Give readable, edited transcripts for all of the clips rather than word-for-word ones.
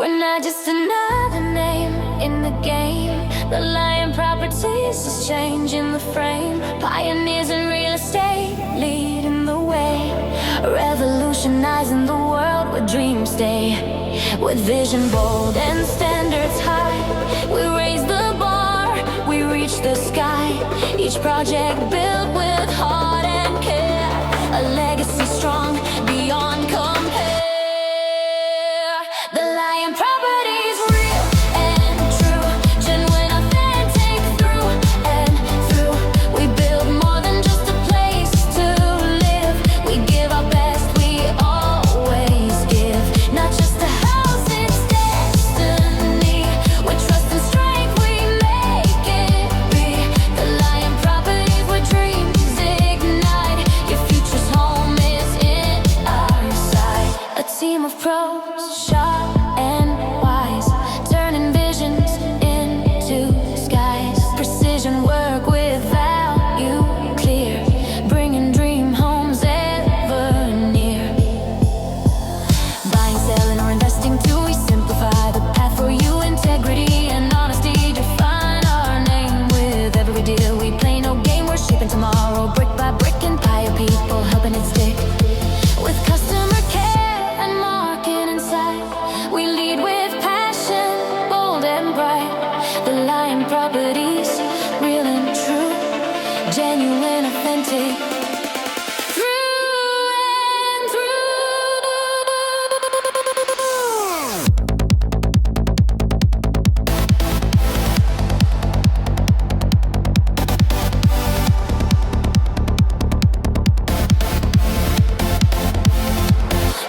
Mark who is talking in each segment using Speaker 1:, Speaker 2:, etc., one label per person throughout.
Speaker 1: We're not just another name in the game. The Lion Properties is changing the frame. Pioneers in real estate, leading the way. Revolutionizing the world where dreams stay. With vision bold and standards high, we raise the bar, we reach the sky. Each project built with heart and care. A legacy strong beyond compare. The Lion Properties, real and true, genuine, authentic, through and through. We build more than just a place to live. We give our best, we always give. Not just a house, it's destiny. With trust and strength, we make it be. The Lion Properties, where dreams ignite. Your future's home is in our sight. A team of pros, sharp and wise, turning visions into skies. Precision work with value clear, bringing dream homes ever near. Buying, selling, or investing too, we simplify the path for you. Integrity and honesty define our name. With every deal we play no game, we're shaping tomorrow brick by brick. Empire people helping it stick. With customer care and market insight, we lead with passion, bold and bright. The Lion Properties, real and true, genuine, authentic, through and through.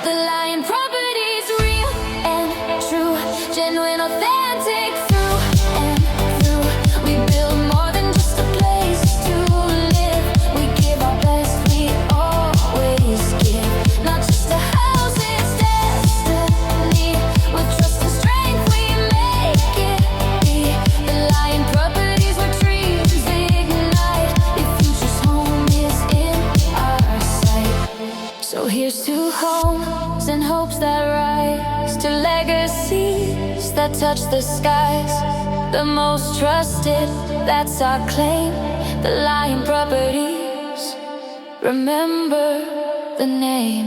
Speaker 1: The Lion Properties, real and true, genuine, authentic, through and through. We build more than just a place to live. We give our best, we always give. Not just a house, it's destiny. With trust and strength, we make it be. The Lion Properties, where dreams ignite. Your future's home is in our sight. So here's to homes and hopes that rise, to legacies that touch the skies. The most trusted, that's our claim. The Lion Properties, remember the name.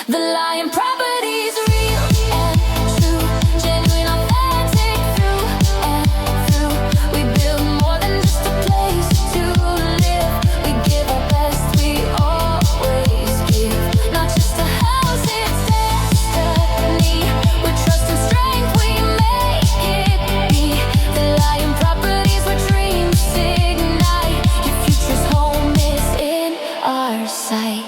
Speaker 1: The Lion Properties, real and true, genuine, authentic, through and through. We build more than just a place to live. We give our best, we always give. Not just a house, it's destiny. With trust and strength, we make it be. The Lion Properties, where dreams ignite. Your future's home is in our sight.